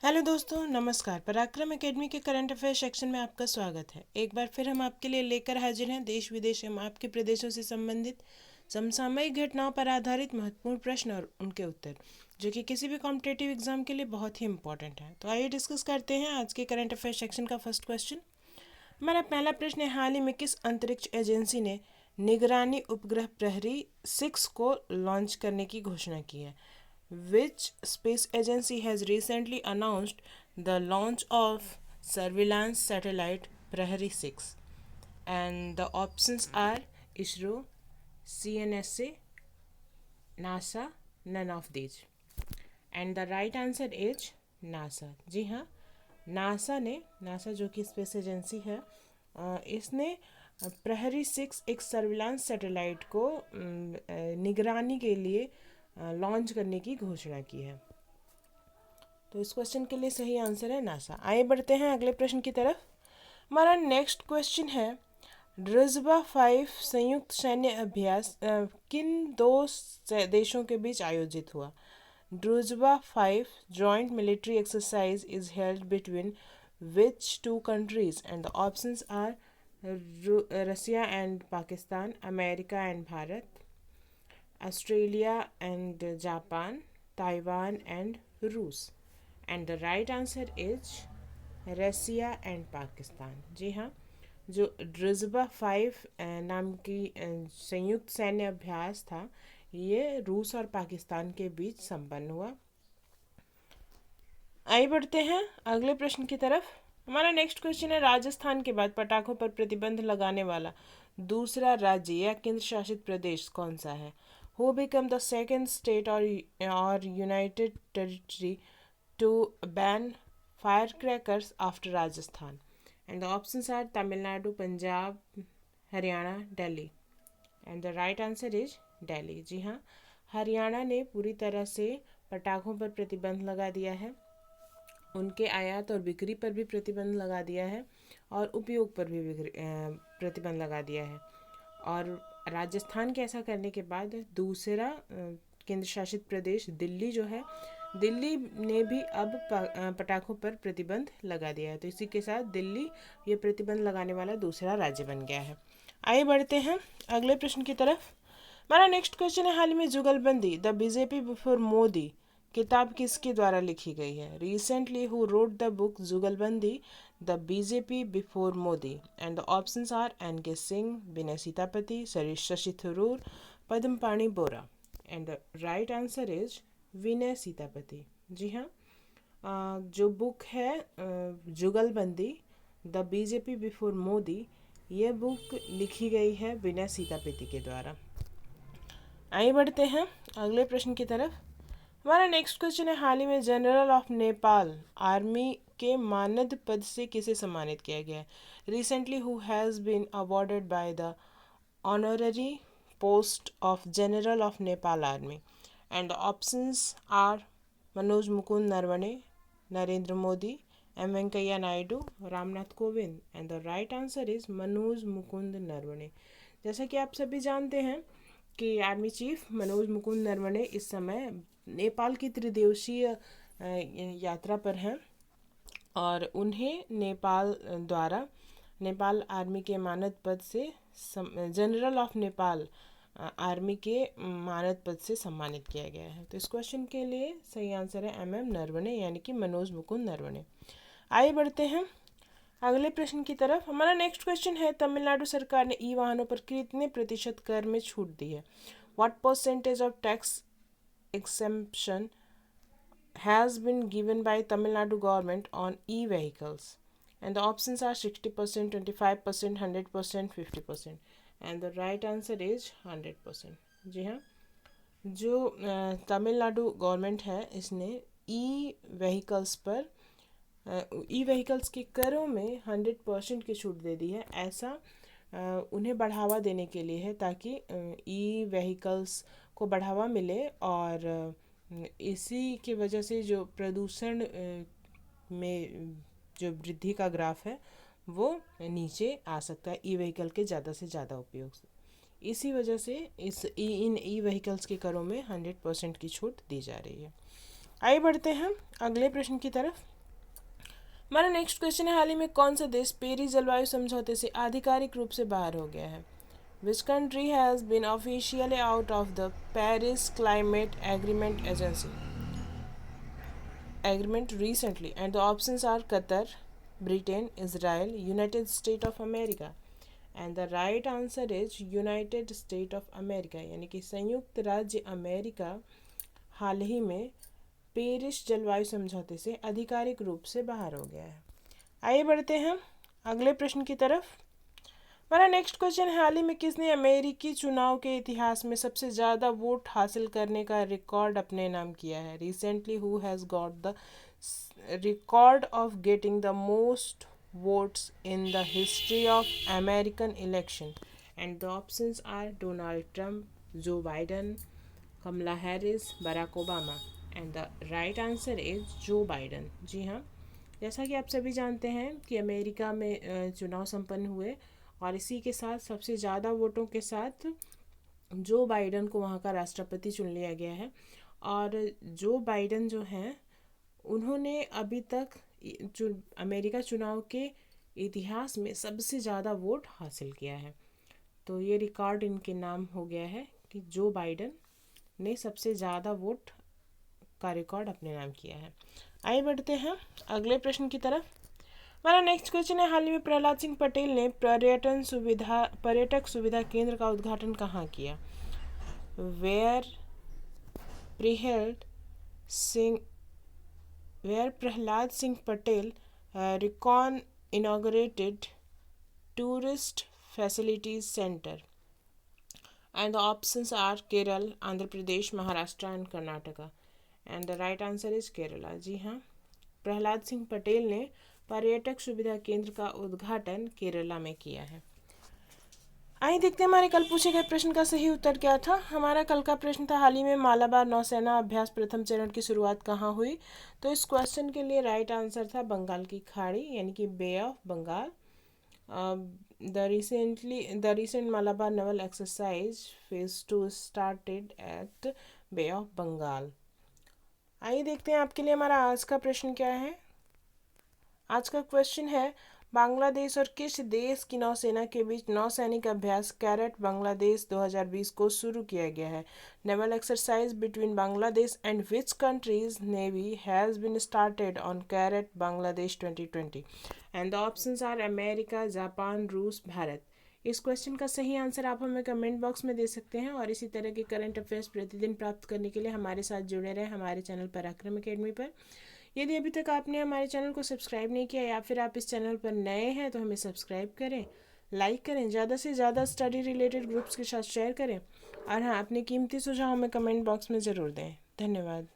Hello दोस्तों, नमस्कार। पराक्रम एकेडमी के करंट अफेयर सेक्शन में आपका स्वागत है। एक बार फिर हम आपके लिए लेकर हाजिर हैं देश विदेश एवं आपके प्रदेशों से संबंधित समसामयिक घटनाओं पर आधारित महत्वपूर्ण प्रश्न और उनके उत्तर, जो कि किसी भी कॉम्पिटेटिव एग्जाम के लिए बहुत ही इंपॉर्टेंट है। तो आइए डिस्कस करते हैं आज के करंट अफेयर सेक्शन का फर्स्ट क्वेश्चन। हमारा पहला प्रश्न है, हाल ही में किस अंतरिक्ष एजेंसी ने निगरानी उपग्रह प्रहरी 6 को लॉन्च करने की घोषणा की है? Which space agency has recently announced the launch of surveillance satellite Prahari 6? And the options are ISRO, CNSA, NASA, none of these. And the right answer is NASA. जी हाँ, नासा जो कि स्पेस एजेंसी है, इसने प्रहरी 6 एक surveillance satellite को निगरानी के लिए लॉन्च करने की घोषणा की है। तो इस क्वेश्चन के लिए सही आंसर है नासा। आइए बढ़ते हैं अगले प्रश्न की तरफ। हमारा नेक्स्ट क्वेश्चन है, ड्रुज़बा 5 संयुक्त सैन्य अभ्यास किन दो देशों के बीच आयोजित हुआ? Druzhba 5 joint military exercise is held between which two countries? And the options are Russia and Pakistan, America and Bharat, Australia and Japan, Taiwan and रूस। And the right answer is Russia and Pakistan. जी हाँ, जो ड्रुज़बा 5 नाम की संयुक्त सैन्य अभ्यास था, ये रूस और पाकिस्तान के बीच संपन्न हुआ। आइए बढ़ते हैं अगले प्रश्न की तरफ। हमारा नेक्स्ट क्वेश्चन है, राजस्थान के बाद पटाखों पर प्रतिबंध लगाने वाला दूसरा राज्य या केंद्र शासित प्रदेश कौन सा है? Who become the second state or united territory to ban firecrackers after Rajasthan? And the options are Tamil Nadu, Punjab, Haryana, Delhi. And the right answer is Delhi. जी हाँ, हरियाणा ने पूरी तरह से पटाखों पर प्रतिबंध लगा दिया है, उनके आयात और बिक्री पर भी प्रतिबंध लगा दिया है और उपयोग पर भी प्रतिबंध लगा दिया है। और राजस्थान के ऐसा करने के बाद दूसरा केंद्र शासित प्रदेश दिल्ली जो है, दिल्ली ने भी अब पटाखों पर प्रतिबंध लगा दिया है। तो इसी के साथ दिल्ली ये प्रतिबंध लगाने वाला दूसरा राज्य बन गया है। आइए बढ़ते हैं अगले प्रश्न की तरफ। हमारा नेक्स्ट क्वेश्चन है, हाल ही में जुगलबंदी द बीजेपी बिफोर मोदी किताब किसके द्वारा लिखी गई है? Recently who wrote the book Jugalbandi the BJP before Modi? And the options are N K Singh, Vinay Sitapati, Shashi Tharoor, Padmapani Bora. And the right answer is Vinay Sitapati. जी हाँ, जो बुक है जुगलबंदी द बीजेपी बिफोर मोदी, ये बुक लिखी गई है विनय सीतापति के द्वारा। आइए बढ़ते हैं अगले प्रश्न की तरफ। हमारा नेक्स्ट क्वेश्चन है, हाल ही में जनरल ऑफ नेपाल आर्मी के मानद पद से किसे सम्मानित किया गया है? Recently who has been awarded by the honorary post of general of Nepal army? And the options are Manoj Mukund Naravane, Narendra Modi, M Venkaiah Naidu, Ramnath Kovind. And the right answer is Manoj Mukund Naravane. जैसा कि आप सभी जानते हैं कि आर्मी चीफ मनोज मुकुंद नरवणे इस समय नेपाल की त्रिदिवसीय यात्रा पर हैं और उन्हें नेपाल द्वारा नेपाल आर्मी के मानद पद से जनरल ऑफ नेपाल आर्मी के मानद पद से सम्मानित किया गया है। तो इस क्वेश्चन के लिए सही आंसर है MM नरवणे, यानी कि मनोज मुकुंद नरवणे। आइए बढ़ते हैं अगले प्रश्न की तरफ। हमारा नेक्स्ट क्वेश्चन है, तमिलनाडु सरकार ने ई वाहनों पर कितने प्रतिशत कर में छूट दी है? What percentage of tax exemption has been given by Tamil Nadu government on e-vehicles? And the options are 60%, 25%, 100%, 50%. And the right answer is 100%. जी हाँ, जो तमिलनाडु गवर्नमेंट है, इसने ई व्हीकल्स के करों में 100% की छूट दे दी है। ऐसा उन्हें बढ़ावा देने के लिए है, ताकि ई व्हीकल्स को बढ़ावा मिले और इसी की वजह से जो प्रदूषण में जो वृद्धि का ग्राफ है वो नीचे आ सकता है ई व्हीकल के ज़्यादा से ज़्यादा उपयोग से। इसी वजह से इन ई व्हीकल्स के करों में 100% की छूट दी जा रही है। आइए बढ़ते हैं अगले प्रश्न की तरफ। हमारा नेक्स्ट क्वेश्चन है, हाल ही में कौन सा देश पेरिस जलवायु समझौते से आधिकारिक रूप से बाहर हो गया है? Which country has been officially out of the Paris climate agreement recently? And the options are Qatar, Britain, Israel, United States of America. And the right answer is United States of America, यानी कि संयुक्त राज्य America हाल ही में Paris जलवायु समझौते से आधिकारिक रूप से बाहर हो गया है। आइए बढ़ते हैं अगले प्रश्न की तरफ। हमारा नेक्स्ट क्वेश्चन है, हाल ही में किसने अमेरिकी चुनाव के इतिहास में सबसे ज़्यादा वोट हासिल करने का रिकॉर्ड अपने नाम किया है? Recently who has got the record of getting the most votes in the history of American election? And the options are Donald Trump, Joe Biden, Kamala Harris, Barack Obama. And the right answer is Joe Biden. जी हाँ, जैसा कि आप सभी जानते हैं कि America में चुनाव संपन्न हुए और इसी के साथ सबसे ज़्यादा वोटों के साथ जो बाइडन को वहाँ का राष्ट्रपति चुन लिया गया है। और जो बाइडन जो हैं उन्होंने अभी तक अमेरिका चुनाव के इतिहास में सबसे ज़्यादा वोट हासिल किया है। तो ये रिकॉर्ड इनके नाम हो गया है कि जो बाइडन ने सबसे ज़्यादा वोट का रिकॉर्ड अपने नाम किया है। आइए बढ़ते हैं अगले प्रश्न की तरफ। हमारा नेक्स्ट क्वेश्चन है, हाल ही में प्रहलाद सिंह पटेल ने पर्यटक सुविधा केंद्र का उद्घाटन कहाँ किया? Where Prahlad Singh Patel inaugurated Tourist Facilities Center. And the options are Kerala, Andhra Pradesh, Maharashtra and Karnataka. And the right answer is Kerala. जी हाँ, प्रहलाद सिंह पटेल ने पर्यटक सुविधा केंद्र का उद्घाटन केरला में किया है। आइए देखते हैं हमारे कल पूछे गए प्रश्न का सही उत्तर क्या था। हमारा कल का प्रश्न था, हाल ही में मालाबार नौसेना अभ्यास प्रथम चरण की शुरुआत कहाँ हुई? तो इस क्वेश्चन के लिए राइट आंसर था बंगाल की खाड़ी, यानी कि bay of Bengal. The recent Malabar naval exercise phase 2 started at bay of Bengal. आइए देखते हैं आपके लिए हमारा आज का प्रश्न क्या है। आज का क्वेश्चन है, बांग्लादेश और किस देश की नौसेना के बीच नौसैनिक अभ्यास कैरेट बांग्लादेश 2020 को शुरू किया गया है? Naval exercise between Bangladesh and which countries navy has been started on caret Bangladesh 2020? And the options are America, Japan, रूस, भारत। इस क्वेश्चन का सही आंसर आप हमें कमेंट बॉक्स में दे सकते हैं और इसी तरह के करंट अफेयर्स प्रतिदिन प्राप्त करने के लिए हमारे साथ जुड़े रहें हमारे चैनल पराक्रम अकेडमी पर। यदि अभी तक आपने हमारे चैनल को सब्सक्राइब नहीं किया या फिर आप इस चैनल पर नए हैं तो हमें सब्सक्राइब करें, लाइक करें, ज़्यादा से ज़्यादा स्टडी रिलेटेड ग्रुप्स के साथ शेयर करें और हाँ, अपने कीमती सुझाव हमें कमेंट बॉक्स में ज़रूर दें। धन्यवाद।